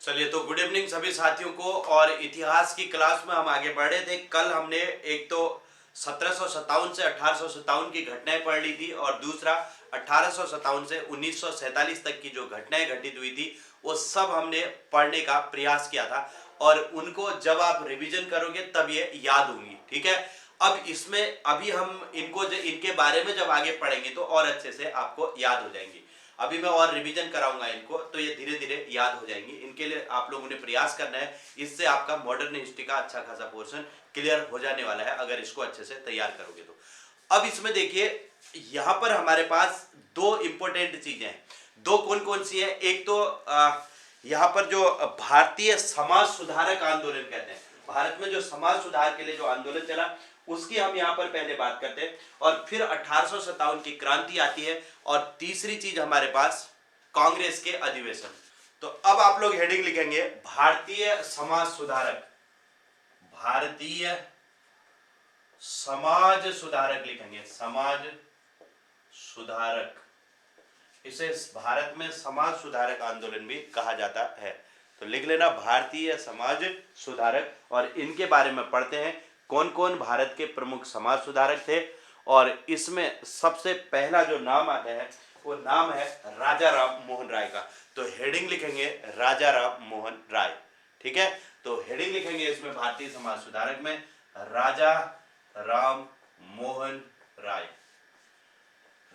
चलिए, तो good evening सभी साथियों को। और इतिहास की क्लास में हम आगे बढ़ रहे थे। कल हमने एक तो 1757 से 1857 की घटनाएं पढ़ ली थी, और दूसरा 1857 से 1947 तक की जो घटनाएं घटित हुई थी वो सब हमने पढ़ने का प्रयास किया था। और उनको जब आप रिवीजन करोगे तब ये याद होंगी, ठीक है। अब इसमें अभी हम इनके बारे में जब आगे पढ़ेंगे तो और अच्छे से आपको याद हो जाएंगी। अभी मैं और रिवीजन कराऊंगा इनको, तो ये धीरे धीरे याद हो जाएंगी। इनके लिए आप लोगों ने प्रयास करना है, इससे आपका मॉडर्न हिस्ट्री का अच्छा खासा पोर्शन क्लियर हो जाने वाला है अगर इसको अच्छे से तैयार करोगे तो। अब इसमें देखिए, यहां पर हमारे पास दो इंपॉर्टेंट चीजें हैं। दो कौन कौन सी है? एक तो यहाँ पर जो भारतीय समाज सुधारक आंदोलन कहते हैं, भारत में जो समाज सुधार के लिए जो आंदोलन चला उसकी हम यहाँ पर पहले बात करते हैं। और फिर 1857 की क्रांति आती है। और तीसरी चीज हमारे पास कांग्रेस के अधिवेशन। तो अब आप लोग हेडिंग लिखेंगे भारतीय समाज सुधारक, भारतीय समाज सुधारक लिखेंगे, समाज सुधारक। इसे भारत में समाज सुधारक आंदोलन भी कहा जाता है। तो लिख लेना भारतीय समाज सुधारक। और इनके बारे में पढ़ते हैं कौन कौन भारत के प्रमुख समाज सुधारक थे। और इसमें सबसे पहला जो नाम आता है वो नाम है राजा राम मोहन राय का। तो हेडिंग लिखेंगे राजा राम मोहन राय, ठीक है। तो हेडिंग लिखेंगे इसमें भारतीय समाज सुधारक में राजा राम मोहन राय।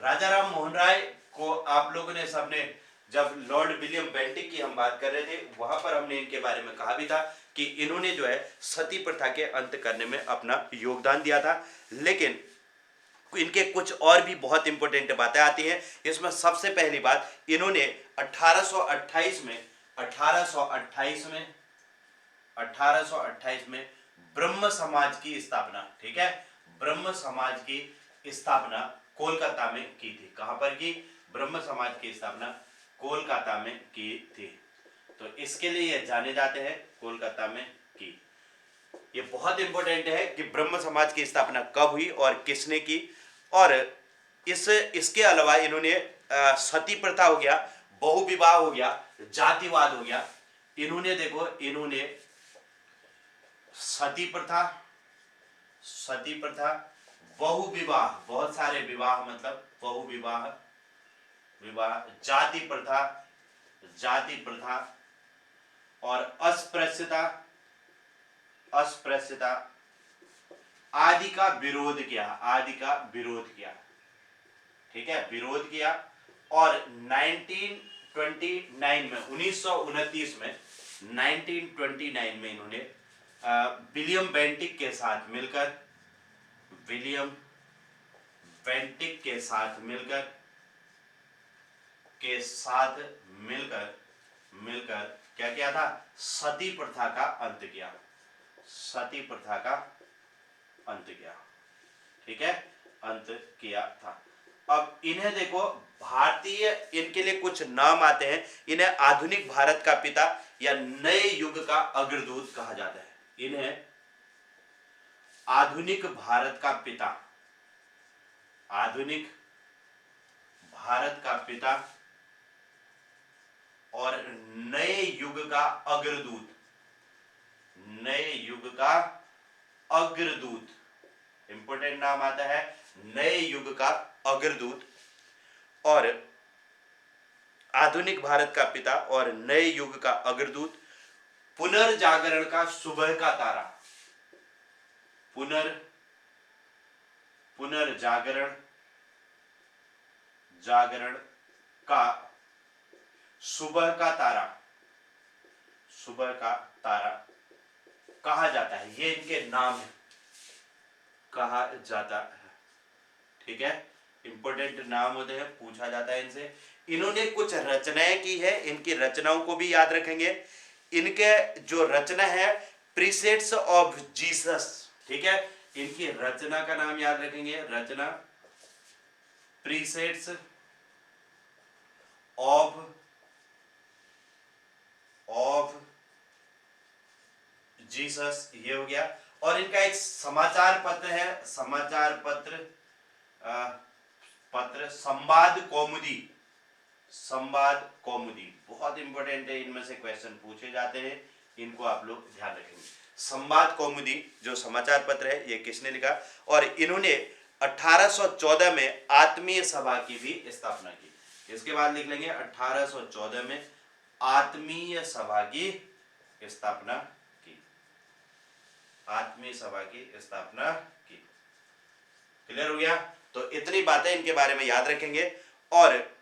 राजा राम मोहन राय को आप लोगों ने सबने, जब लॉर्ड विलियम बेंटिक की हम बात कर रहे थे वहां पर हमने इनके बारे में कहा भी था कि इन्होंने जो है सती प्रथा के अंत करने में अपना योगदान दिया था। लेकिन इनके कुछ और भी बहुत इंपॉर्टेंट बातें आती हैं। इसमें सबसे पहली बात, इन्होंने 1828 में 1828 में ब्रह्म समाज की स्थापना, ठीक है, ब्रह्म समाज की स्थापना कोलकाता में की थी। कहां पर की? ब्रह्म समाज की स्थापना कोलकाता में की थी। तो इसके लिए ये जाने जाते हैं, कोलकाता में की। ये बहुत इंपॉर्टेंट है कि ब्रह्म समाज की स्थापना कब हुई और किसने की। और इसके अलावा इन्होंने सती प्रथा हो गया, बहुविवाह हो गया, जातिवाद हो गया। इन्होंने देखो, इन्होंने सती प्रथा, बहुविवाह, बहुत सारे विवाह, मतलब बहुविवाह, जाति प्रथा और अस्पृश्यता आदि का विरोध किया, ठीक है, विरोध किया। और 1929 में 1929 में 1929 में इन्होंने विलियम बेंटिक के साथ मिलकर क्या किया था? सती प्रथा का अंत किया, ठीक है, अंत किया था। अब इन्हें देखो, भारतीय, इनके लिए कुछ नाम आते हैं। इन्हें आधुनिक भारत का पिता या नए युग का अग्रदूत कहा जाता है। इन्हें आधुनिक भारत का पिता और नए युग का अग्रदूत, इंपोर्टेंट नाम आता है, नए युग का अग्रदूत। और आधुनिक भारत का पिता और नए युग का अग्रदूत, पुनर्जागरण का सुबह का तारा, पुनर्जागरण का सुबह का तारा कहा जाता है। ये इनके नाम है, कहा जाता है, ठीक है। इंपोर्टेंट नाम होते हैं, पूछा जाता है इनसे। इन्होंने कुछ रचनाएं की है, इनकी रचनाओं को भी याद रखेंगे। इनके जो रचना है प्रीसेट्स ऑफ जीसस, ठीक है, इनकी रचना का नाम याद रखेंगे, रचना प्रीसेट्स ऑफ जीसस, ये हो गया। और इनका एक समाचार पत्र है, संवाद संवाद कौमुदी बहुत इंपॉर्टेंट है, इनमें से क्वेश्चन पूछे जाते हैं, इनको आप लोग ध्यान रखेंगे। संवाद कौमुदी जो समाचार पत्र है ये किसने लिखा, और इन्होंने 1814 में आत्मीय सभा की भी स्थापना की। इसके बाद लिख लेंगे 1814 में आत्मीय सभा की स्थापना की, आत्मीय सभा की स्थापना की। क्लियर हो गया? तो इतनी बातें इनके बारे में याद रखेंगे। और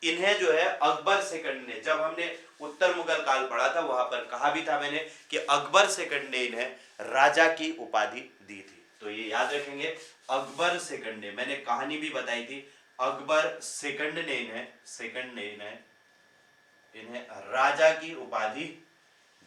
इन्हें जो है अकबर सेकंड ने, जब हमने उत्तर मुगल काल पढ़ा था वहां पर कहा भी था मैंने कि अकबर सेकंड ने इन्हें राजा की उपाधि दी थी। तो ये याद रखेंगे, अकबर सेकंड ने, मैंने कहानी भी बताई थी, अकबर सेकंड ने इन्हें राजा की उपाधि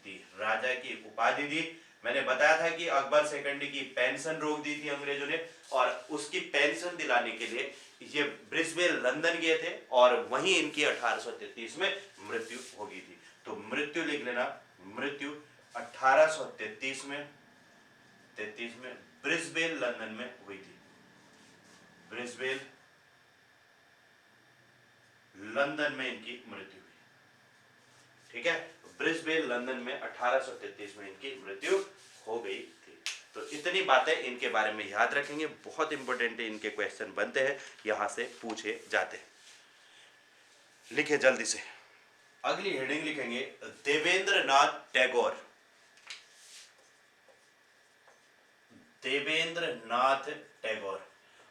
दी, राजा की उपाधि दी। मैंने बताया था कि अकबर सेकंड की पेंशन रोक दी थी अंग्रेजों ने, और उसकी पेंशन दिलाने के लिए ये ब्रिस्बेन लंदन गए थे, और वहीं इनकी 1833 में मृत्यु हो गई थी। तो मृत्यु लिख लेना, मृत्यु 1833 में ब्रिस्बेन लंदन में हुई थी, ब्रिस्बेन लंदन में इनकी मृत्यु हुई। ठीक है, ब्रिस्बेन लंदन में 1833 में इनकी मृत्यु हो गई थी। तो इतनी बातें इनके बारे में याद रखेंगे, बहुत इंपॉर्टेंट है, इनके क्वेश्चन बनते हैं, यहां से पूछे जाते हैं। लिखे जल्दी से, अगली हेडिंग लिखेंगे देवेंद्रनाथ टैगोर। देवेंद्रनाथ टैगोर।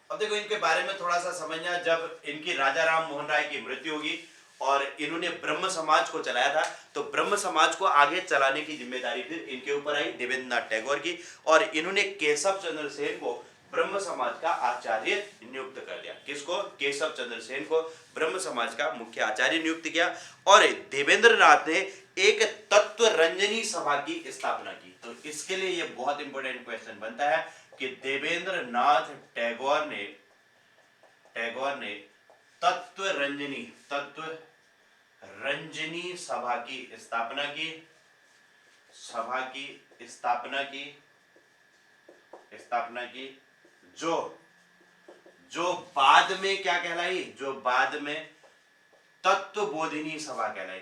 अब देखो इनके बारे में थोड़ा सा समझना, जब इनकी राजा राम मोहन राय की मृत्यु होगी और इन्होंने ब्रह्म समाज को चलाया था, तो ब्रह्म समाज को आगे चलाने की जिम्मेदारी फिर इनके ऊपर आई, देवेंद्रनाथ टैगोर की, और इन्होंने केशव चंद्र सेन को ब्रह्म समाज का आचार्य नियुक्त कर दिया। किसको? केशव चंद्र सेन को ब्रह्म समाज का मुख्य आचार्य नियुक्त किया। और देवेंद्रनाथ ने एक तत्व रंजनी सभा की स्थापना की। तो इसके लिए यह बहुत इंपॉर्टेंट क्वेश्चन बनता है कि देवेंद्रनाथ टैगोर ने तत्व रंजनी सभा की स्थापना की, जो बाद में क्या कहलाई, जो बाद में तत्वबोधिनी सभा कहलाई,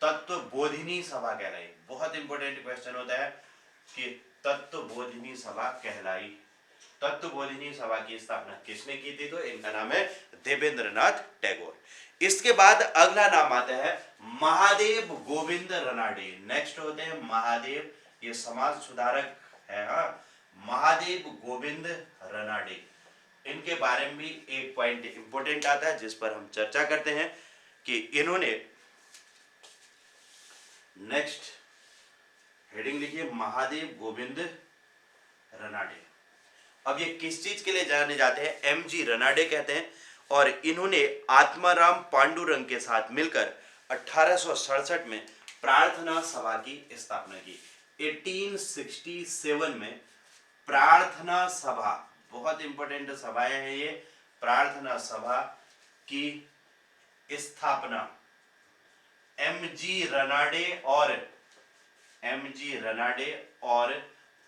तत्वबोधिनी सभा कहलाई। बहुत इंपॉर्टेंट क्वेश्चन होता है कि तत्वबोधिनी सभा कहलाई, तत्वबोधिनी सभा की स्थापना किसने की थी? तो इनका नाम है देवेंद्रनाथ टैगोर। इसके बाद अगला नाम आता है महादेव गोविंद रनाडे। नेक्स्ट होते हैं महादेव, ये समाज सुधारक है, महादेव गोविंद रनाडे। इनके बारे में भी एक पॉइंट इंपॉर्टेंट आता है जिस पर हम चर्चा करते हैं कि इन्होंने, नेक्स्ट हेडिंग लिखिए महादेव गोविंद रनाडे। अब ये किस चीज के लिए जाने जाते हैं? एमजी रनाडे कहते हैं। और इन्होंने आत्माराम पांडुरंग के साथ मिलकर 1867 में प्रार्थना सभा की स्थापना की। 1867 में प्रार्थना सभा, बहुत इंपॉर्टेंट सभाएं हैं ये, प्रार्थना सभा की स्थापना एमजी रनाडे और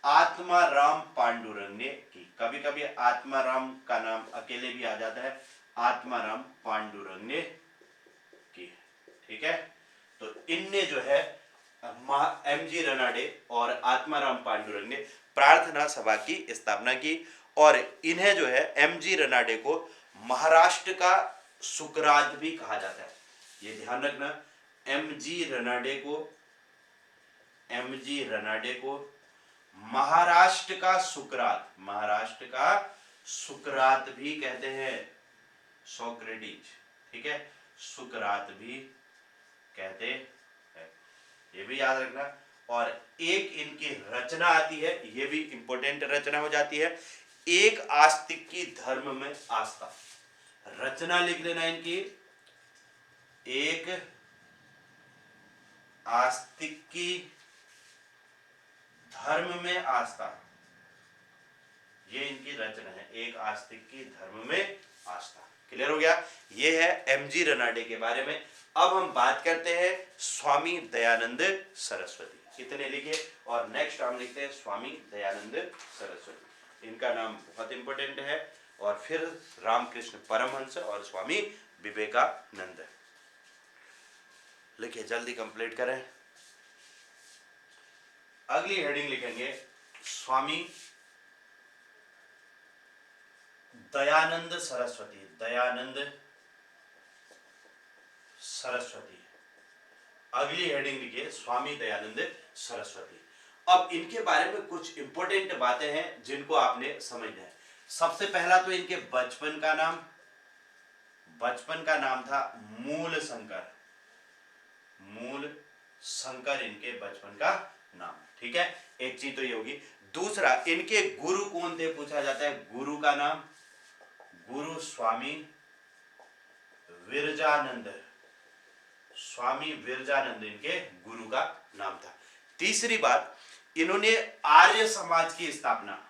आत्माराम पांडुरंग ने की। कभी कभी आत्माराम का नाम अकेले भी आ जाता है, आत्माराम पांडुरंग ने की। ठीक है, तो इनने जो है एमजी रनाडे और आत्माराम पांडुरंग ने प्रार्थना सभा की स्थापना की। और इन्हें जो है एमजी रनाडे को महाराष्ट्र का सुकरात भी कहा जाता है, ये ध्यान रखना। एमजी रनाडे को महाराष्ट्र का सुकरात भी कहते हैं, सोक्रेटिस। ठीक है, सुकरात भी कहते हैं, ये भी याद रखना। और एक इनकी रचना आती है, ये भी इंपॉर्टेंट रचना हो जाती है, एक आस्तिक की धर्म में आस्था। रचना लिख लेना इनकी, एक आस्तिक की धर्म में आस्था, ये इनकी रचना है, एक आस्तिक की धर्म में आस्था। क्लियर हो गया? ये है एमजी रनाडे के बारे में। अब हम बात करते हैं स्वामी दयानंद सरस्वती। इतने लिखे, और नेक्स्ट हम लिखते हैं स्वामी दयानंद सरस्वती। इनका नाम बहुत इंपॉर्टेंट है, और फिर रामकृष्ण परमहंस और स्वामी विवेकानंद। लिखिए, जल्दी कंप्लीट करें। अगली हेडिंग लिखेंगे स्वामी दयानंद सरस्वती। दयानंद सरस्वती। अगली हेडिंग लिखिए स्वामी दयानंद सरस्वती। अब इनके बारे में कुछ इंपॉर्टेंट बातें हैं जिनको आपने समझना है। सबसे पहला तो इनके बचपन का नाम था मूल शंकर। मूल शंकर इनके बचपन का नाम, ठीक है। एक चीज तो ये होगी। दूसरा, इनके गुरु कौन थे पूछा जाता है। गुरु का नाम गुरु स्वामी विरजानंद। स्वामी विरजानंद इनके गुरु का नाम था। तीसरी बात, इन्होंने आर्य समाज की स्थापना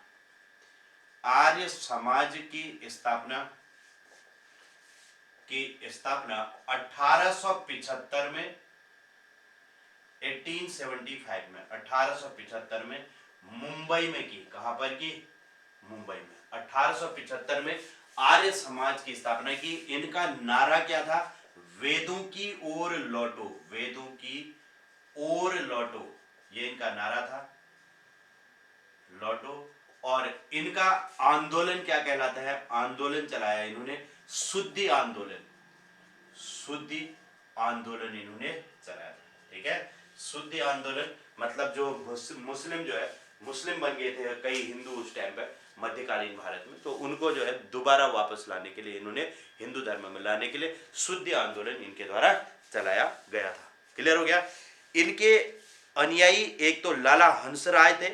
1875 में 1875 में मुंबई में की। कहां पर की? मुंबई में। 1875 में आर्य समाज की स्थापना की। इनका नारा क्या था? वेदों की ओर लौटो। वेदों की ओर लौटो, ये इनका नारा था, लौटो। और इनका आंदोलन क्या कहलाता है? आंदोलन चलाया इन्होंने शुद्धि आंदोलन। शुद्धि आंदोलन इन्होंने चलाया था, ठीक है। शुद्धि आंदोलन मतलब जो मुस्लिम जो है, मुस्लिम बन गए थे कई हिंदू उस टाइम पर मध्यकालीन भारत में, तो उनको जो है दोबारा वापस लाने के लिए, इन्होंने हिंदू धर्म में लाने के लिए शुद्धि आंदोलन इनके द्वारा चलाया गया था। क्लियर हो गया? इनके अनुयायी एक तो लाला हंसराय थे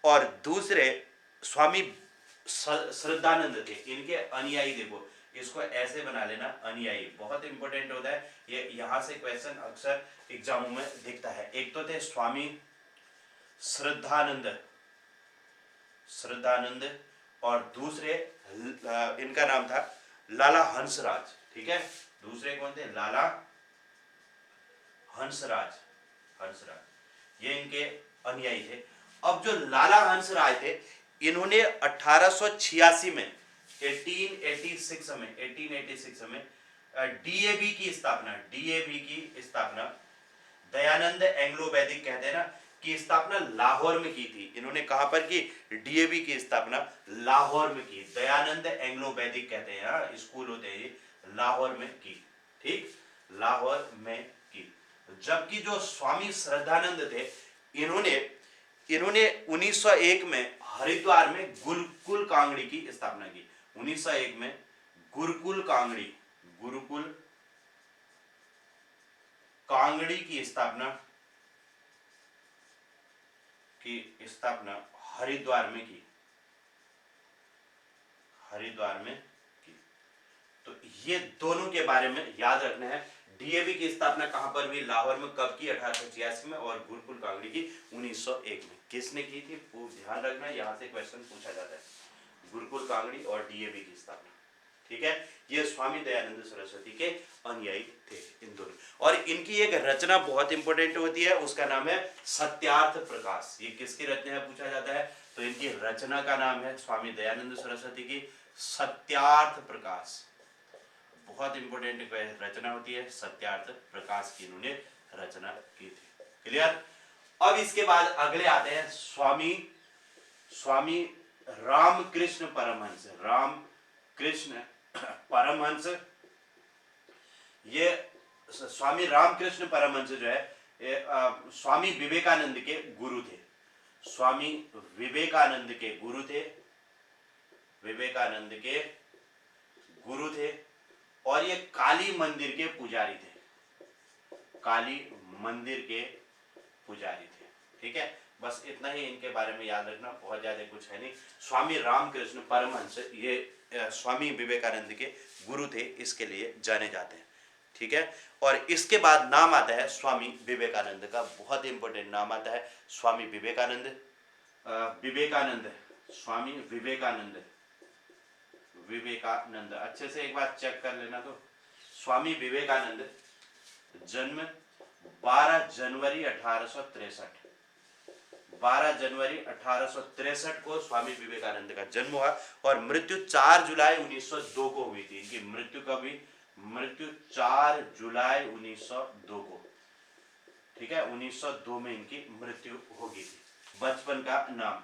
और दूसरे स्वामी श्रद्धानंद थे। इनके अनुयायी, देखो इसको ऐसे बना लेना, अनुयायी बहुत इंपॉर्टेंट होता है ये। यहां से क्वेश्चन अक्सर एग्जामों में दिखता है। एक तो थे स्वामी श्रद्धानंद और दूसरे इनका नाम था लाला हंसराज, ठीक है। दूसरे कौन थे? लाला हंसराज। ये इनके अनुयायी थे। अब जो लाला हंसराज थे, इन्होंने 1886 में 1886 में डीएवी की स्थापना दयानंद एंग्लो वैदिक कहते हैं ना, की स्थापना लाहौर में की थी। इन्होंने कहां पर की? डीएवी की स्थापना लाहौर में की। दयानंद एंग्लो वैदिक कहते हैं, स्कूल होते हैं ये, लाहौर में की, ठीक, लाहौर में की। जबकि जो स्वामी श्रद्धानंद थे, इन्होंने 1901 में हरिद्वार में गुरुकुल कांगड़ी की स्थापना की। 1901 में गुरुकुल कांगड़ी की स्थापना हरिद्वार में की। तो ये दोनों के बारे में याद रखना है। डीएवी की स्थापना कहां पर हुई? लाहौर में। कब की? 1886 में। और गुरुकुल कांगड़ी की 1901 में। किसने की थी? ध्यान रखना, यहां से क्वेश्चन पूछा जाता है। गुरुकुल कांगड़ी और डीएवी की स्थापना, ठीक है। ये स्वामी दयानंद सरस्वती के अनुयायी थे, इन दोनों। और इनकी एक रचना बहुत इंपॉर्टेंट होती है, उसका नाम है सत्यार्थ प्रकाश। ये किसकी रचना है पूछा जाता है, तो इनकी रचना का नाम है स्वामी दयानंद सरस्वती की सत्यार्थ प्रकाश। बहुत इंपॉर्टेंट रचना होती है, सत्यार्थ प्रकाश की इन्होंने रचना की थी। क्लियर? अब इसके बाद अगले आते हैं स्वामी रामकृष्ण परमहंस। ये स्वामी रामकृष्ण परमहंस जो है, स्वामी विवेकानंद के गुरु थे। स्वामी विवेकानंद के गुरु थे और ये काली मंदिर के पुजारी थे। ठीक है, बस इतना ही इनके बारे में याद रखना, बहुत ज्यादा कुछ है नहीं। स्वामी रामकृष्ण परमहंस ये स्वामी विवेकानंद के गुरु थे, इसके लिए जाने जाते हैं, ठीक है। और इसके बाद नाम आता है स्वामी विवेकानंद का, बहुत इंपॉर्टेंट नाम आता है स्वामी विवेकानंद। स्वामी विवेकानंद अच्छे से एक बार चेक कर लेना। तो स्वामी विवेकानंद जन्म 12 जनवरी 1863, 12 जनवरी 1863 को स्वामी विवेकानंद का जन्म हुआ और मृत्यु 4 जुलाई 1902 को हुई थी। इनकी मृत्यु कब हुई? मृत्यु 4 जुलाई 1902 को, ठीक है, 1902 में इनकी मृत्यु हो गई थी। बचपन का नाम,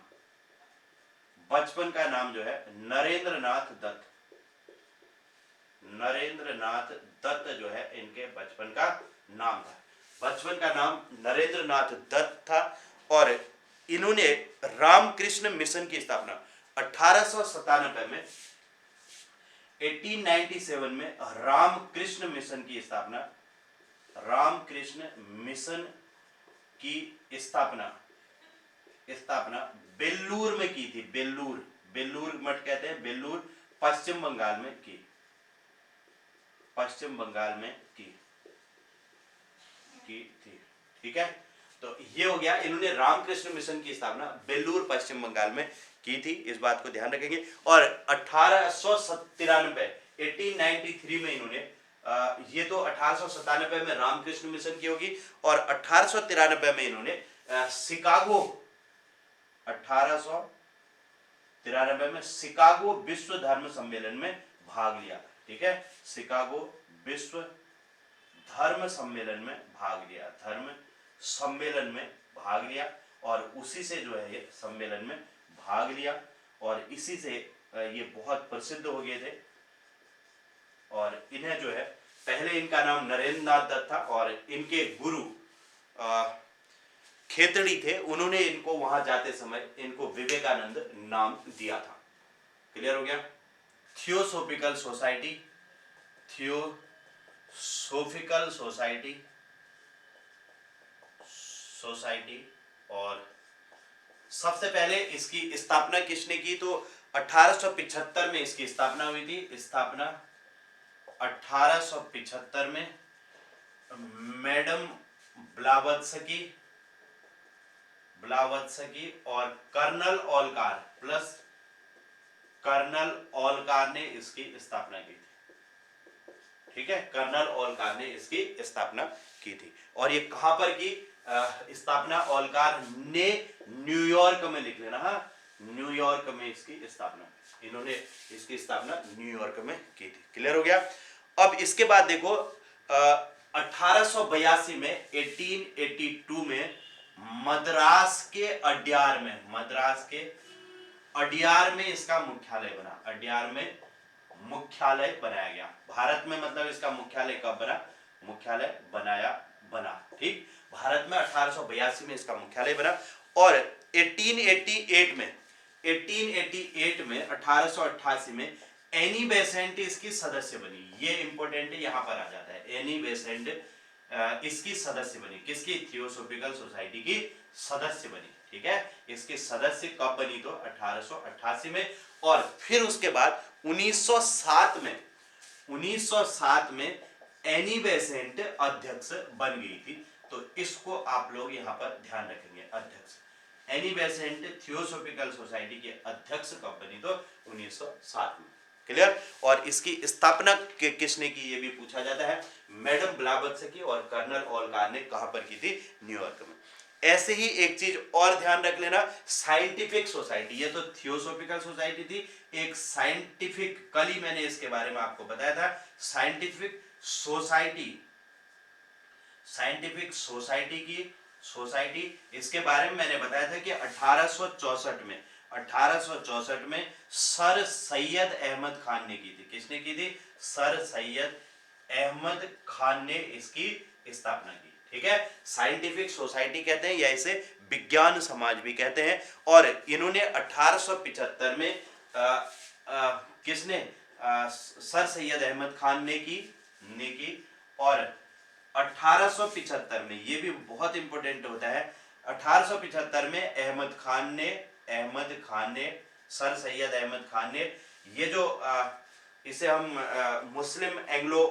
बचपन का नाम जो है नरेंद्र नाथ दत्त, नरेंद्र नाथ दत्त जो है इनके बचपन का नाम था। बचपन का नाम नरेंद्र नाथ दत्त था और इन्होंने रामकृष्ण मिशन की स्थापना 1897 में, 1897 में रामकृष्ण मिशन की स्थापना, रामकृष्ण मिशन की स्थापना बेल्लूर में की थी। बेल्लूर, बेल्लूर मठ कहते हैं, बेल्लूर पश्चिम बंगाल में की, पश्चिम बंगाल में की थी, ठीक है। तो ये हो गया, इन्होंने रामकृष्ण मिशन की स्थापना बेल्लूर पश्चिम बंगाल में की थी, इस बात को ध्यान रखेंगे। और 1893 1893 में इन्होंने ये तो 1897 में रामकृष्ण मिशन की होगी और 1893 में इन्होंने शिकागो, 1893 में शिकागो विश्व धर्म सम्मेलन में भाग लिया, ठीक है। शिकागो विश्व धर्म सम्मेलन में भाग लिया, धर्म सम्मेलन में भाग लिया और उसी से जो है ये सम्मेलन में भाग लिया और इसी से ये बहुत प्रसिद्ध हो गए थे। और इन्हें जो है, पहले इनका नाम नरेंद्र नाथ दत्त था और इनके गुरु खेतड़ी थे, उन्होंने इनको वहां जाते समय इनको विवेकानंद नाम दिया था। क्लियर हो गया? Theosophical society, theosophical society, society. और सबसे पहले इसकी स्थापना किसने की? तो 1875 में इसकी स्थापना हुई थी। स्थापना 1875 में मैडम ब्लावत्स्की और कर्नल ओलकार प्लस कर्नल ओलकार ने इसकी स्थापना की थी, ठीक है। कर्नल ओलकार ने इसकी स्थापना की थी और ये कहां पर की स्थापना? ओलकार ने न्यूयॉर्क में, लिख लेना, हाँ, न्यूयॉर्क में इसकी स्थापना, इन्होंने इसकी स्थापना न्यूयॉर्क में की थी। क्लियर हो गया? अब इसके बाद देखो 1882 में 1882 में मद्रास के अड्यार में, मद्रास के अड्यार में इसका मुख्यालय बना, अड्यार में मुख्यालय बनाया गया। भारत में मतलब इसका मुख्यालय कब बना? मुख्यालय बना, ठीक। भारत में 1882 में इसका मुख्यालय बना और 1888 में 1888 में एनी बेसेंट इसकी सदस्य बनी। ये इंपॉर्टेंट है, यहां पर आ जाता है। एनी बेसेंट इसकी सदस्य बनी, किसकी? थियोसोफिकल सोसाइटी की सदस्य बनी, ठीक है। इसके सदस्य कब बनी? तो 1888 में। और फिर उसके बाद 1907 में एनी बेसेंट अध्यक्ष बन गई थी। तो इसको आप लोग यहां पर ध्यान रखेंगे, अध्यक्ष। एनी बेसेंट थियोसोफिकल सोसाइटी के अध्यक्ष कब बनी? तो 1907 में। क्लियर? और इसकी स्थापना किसने की ये भी पूछा जाता है। मैडम ब्लावत्स्की और कर्नल ओलकार ने कहां पर की थी? न्यूयॉर्क में। ऐसे ही एक चीज और ध्यान रख लेना, साइंटिफिक सोसाइटी, ये तो थियोसोफिकल सोसाइटी थी, एक साइंटिफिक, कल ही मैंने इसके बारे में आपको बताया था, साइंटिफिक सोसाइटी, साइंटिफिक सोसाइटी की सोसाइटी, इसके बारे में मैंने बताया था कि 1864 में सर सैयद अहमद खान ने की थी। किसने की थी? सर सैयद अहमद खान ने इसकी स्थापना की, ठीक है। साइंटिफिक सोसाइटी कहते हैं या इसे विज्ञान समाज भी कहते हैं। और इन्होंने 1875 में किसने? सर सैयद अहमद खान ने की और 1875 में, ये भी बहुत इंपॉर्टेंट होता है, 1875 में अहमद खान ने सर सैयद अहमद खान ने ये जो इसे हम मुस्लिम एंग्लो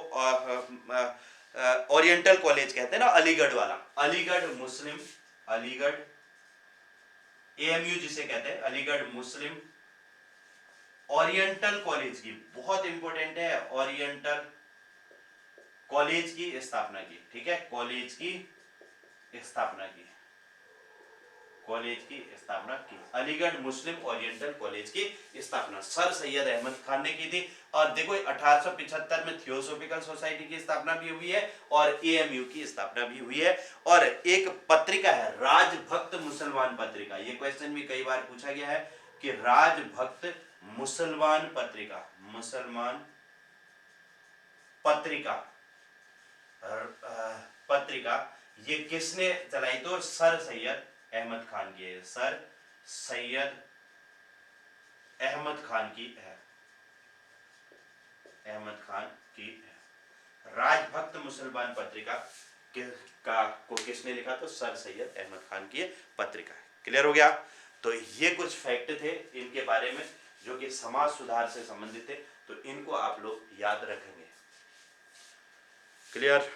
ओरिएंटल कॉलेज कहते हैं ना, अलीगढ़ वाला, अलीगढ़ मुस्लिम, अलीगढ़ AMU जिसे कहते हैं, अलीगढ़ मुस्लिम ओरिएंटल कॉलेज की, बहुत इंपॉर्टेंट है, ओरिएंटल कॉलेज की स्थापना की, ठीक है। कॉलेज की स्थापना की, कॉलेज की स्थापना की। अलीगढ़ मुस्लिम ओरिएंटल कॉलेज की स्थापना सर सैयद अहमद खान ने की थी। और देखो 1875 में थियोसॉफिकल सोसाइटी की स्थापना भी हुई है और एएमयू की स्थापना भी हुई है। और एक पत्रिका है राजभक्त मुसलमान पत्रिका, ये क्वेश्चन भी कई बार पूछा गया है कि राजभक्त मुसलमान पत्रिका, मुसलमान पत्रिका पत्रिका ये किसने चलाई? तो सर सैयद अहमद खान की है, सर सैयद अहमद खान की है, अहमद खान की है। राजभक्त मुसलमान पत्रिका को किसने लिखा? तो सर सैयद अहमद खान की पत्रिका है। क्लियर हो गया? तो ये कुछ फैक्ट थे इनके बारे में जो कि समाज सुधार से संबंधित थे, तो इनको आप लोग याद रखेंगे। क्लियर?